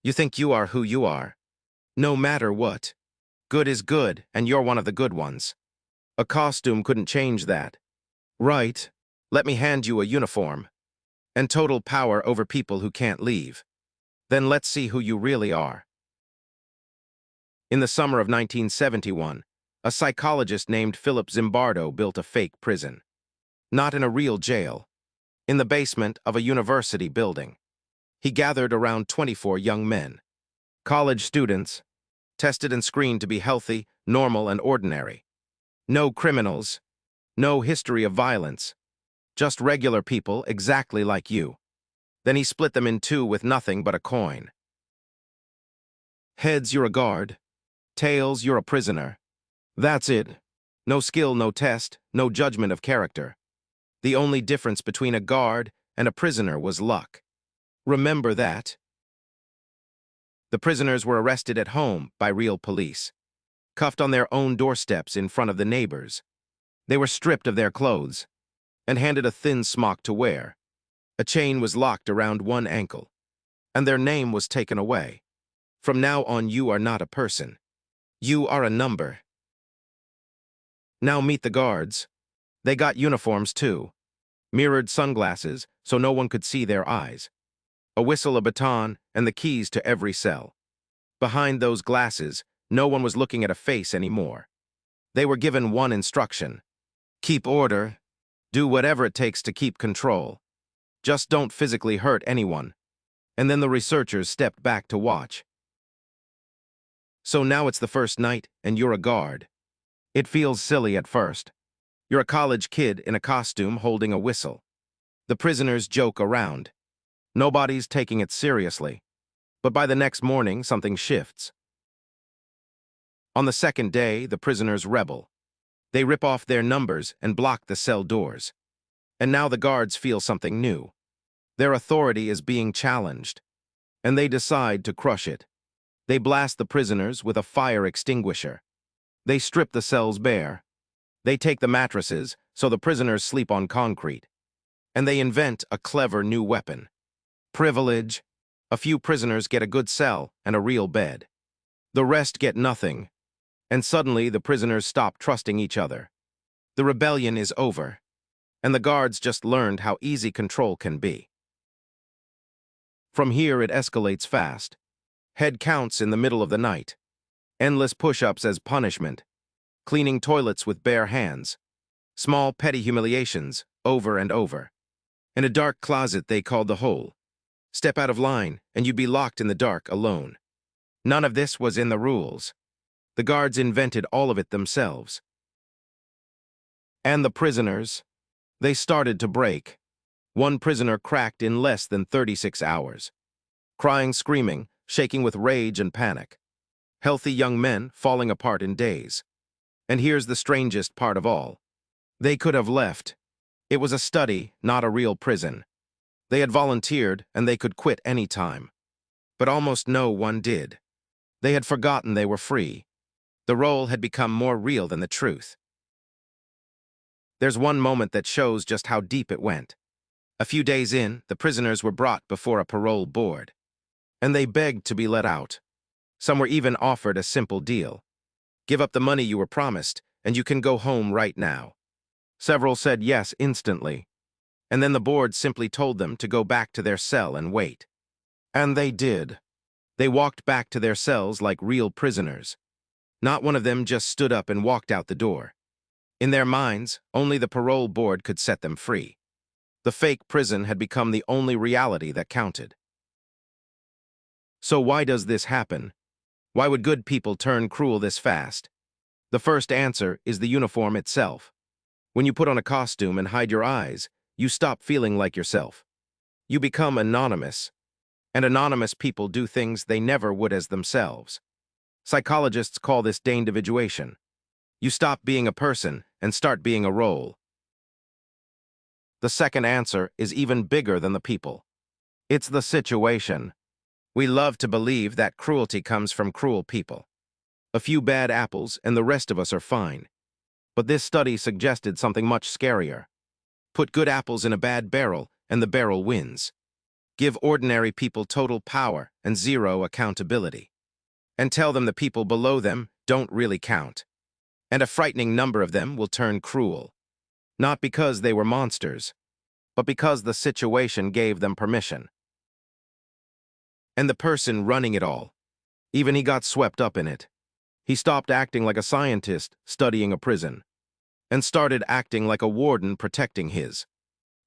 You think you are who you are. No matter what. Good is good, and you're one of the good ones. A costume couldn't change that. Right. Let me hand you a uniform. And total power over people who can't leave. Then let's see who you really are. In the summer of 1971, a psychologist named Philip Zimbardo built a fake prison. Not in a real jail. In the basement of a university building. He gathered around 24 young men. College students, tested and screened to be healthy, normal, and ordinary. No criminals. No history of violence. Just regular people exactly like you. Then he split them in two with nothing but a coin. Heads, you're a guard. Tails, you're a prisoner. That's it. No skill, no test, no judgment of character. The only difference between a guard and a prisoner was luck. Remember that. The prisoners were arrested at home by real police, cuffed on their own doorsteps in front of the neighbors. They were stripped of their clothes and handed a thin smock to wear. A chain was locked around one ankle, and their name was taken away. From now on, you are not a person. You are a number. Now meet the guards. They got uniforms too. Mirrored sunglasses so no one could see their eyes. A whistle, a baton, and the keys to every cell. Behind those glasses, no one was looking at a face anymore. They were given one instruction. Keep order. Do whatever it takes to keep control. Just don't physically hurt anyone. And then the researchers stepped back to watch. So now it's the first night, and you're a guard. It feels silly at first. You're a college kid in a costume holding a whistle. The prisoners joke around. Nobody's taking it seriously. But by the next morning, something shifts. On the second day, the prisoners rebel. They rip off their numbers and block the cell doors. And now the guards feel something new. Their authority is being challenged. And they decide to crush it. They blast the prisoners with a fire extinguisher. They strip the cells bare. They take the mattresses so the prisoners sleep on concrete. And they invent a clever new weapon. Privilege. A few prisoners get a good cell and a real bed. The rest get nothing. And suddenly the prisoners stop trusting each other. The rebellion is over. And the guards just learned how easy control can be. From here it escalates fast. Head counts in the middle of the night. Endless push-ups as punishment. Cleaning toilets with bare hands. Small petty humiliations, over and over. In a dark closet they called the hole. Step out of line, and you'd be locked in the dark alone. None of this was in the rules. The guards invented all of it themselves. And the prisoners, they started to break. One prisoner cracked in less than 36 hours. Crying, screaming, shaking with rage and panic. Healthy young men falling apart in days. And here's the strangest part of all. They could have left. It was a study, not a real prison. They had volunteered, and they could quit any time. But almost no one did. They had forgotten they were free. The role had become more real than the truth. There's one moment that shows just how deep it went. A few days in, the prisoners were brought before a parole board. And they begged to be let out. Some were even offered a simple deal. Give up the money you were promised, and you can go home right now. Several said yes instantly. And then the board simply told them to go back to their cell and wait. And they did. They walked back to their cells like real prisoners. Not one of them just stood up and walked out the door. In their minds, only the parole board could set them free. The fake prison had become the only reality that counted. So why does this happen? Why would good people turn cruel this fast? The first answer is the uniform itself. When you put on a costume and hide your eyes, you stop feeling like yourself. You become anonymous. And anonymous people do things they never would as themselves. Psychologists call this deindividuation. You stop being a person and start being a role. The second answer is even bigger than the people. It's the situation. We love to believe that cruelty comes from cruel people. A few bad apples and the rest of us are fine. But this study suggested something much scarier. Put good apples in a bad barrel and the barrel wins. Give ordinary people total power and zero accountability. And tell them the people below them don't really count. And a frightening number of them will turn cruel. Not because they were monsters, but because the situation gave them permission. And the person running it all, even he got swept up in it. He stopped acting like a scientist studying a prison, and started acting like a warden protecting his.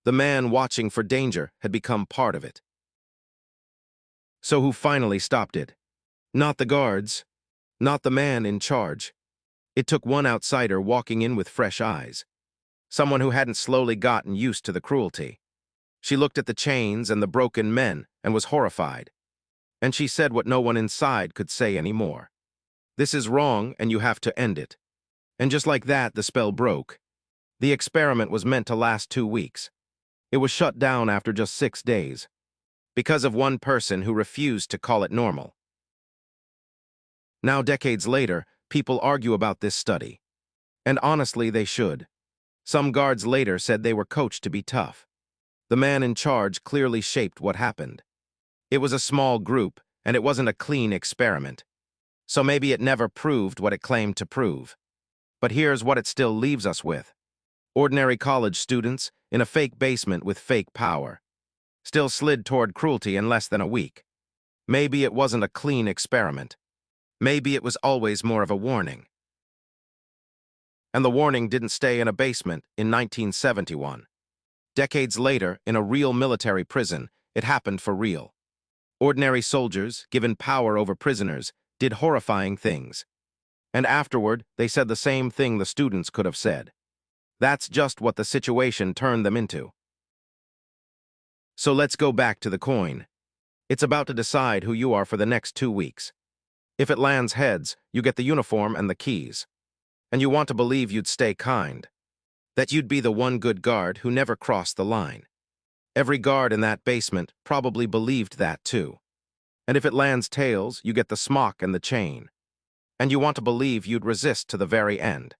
The man watching for danger had become part of it. So who finally stopped it? Not the guards, not the man in charge. It took one outsider walking in with fresh eyes. Someone who hadn't slowly gotten used to the cruelty. She looked at the chains and the broken men and was horrified. And she said what no one inside could say anymore. This is wrong and you have to end it. And just like that, the spell broke. The experiment was meant to last 2 weeks. It was shut down after just 6 days. Because of one person who refused to call it normal. Now, decades later, people argue about this study. And honestly, they should. Some guards later said they were coached to be tough. The man in charge clearly shaped what happened. It was a small group, and it wasn't a clean experiment. So maybe it never proved what it claimed to prove. But here's what it still leaves us with. Ordinary college students in a fake basement with fake power. Still slid toward cruelty in less than a week. Maybe it wasn't a clean experiment. Maybe it was always more of a warning. And the warning didn't stay in a basement in 1971. Decades later, in a real military prison, it happened for real. Ordinary soldiers, given power over prisoners, did horrifying things. And afterward, they said the same thing the students could have said. That's just what the situation turned them into. So let's go back to the coin. It's about to decide who you are for the next 2 weeks. If it lands heads, you get the uniform and the keys. And you want to believe you'd stay kind. That you'd be the one good guard who never crossed the line. Every guard in that basement probably believed that too. And if it lands tails, you get the smock and the chain. And you want to believe you'd resist to the very end.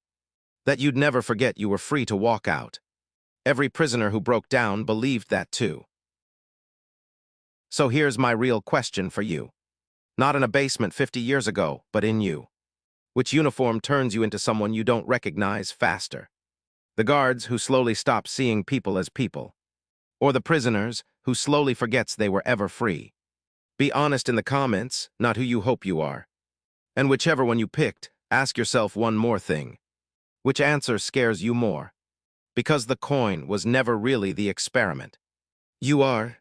That you'd never forget you were free to walk out. Every prisoner who broke down believed that too. So here's my real question for you. Not in a basement 50 years ago, but in you. Which uniform turns you into someone you don't recognize faster? The guards who slowly stop seeing people as people. Or the prisoners who slowly forgets they were ever free. Be honest in the comments, not who you hope you are. And whichever one you picked, ask yourself one more thing. Which answer scares you more? Because the coin was never really the experiment. You are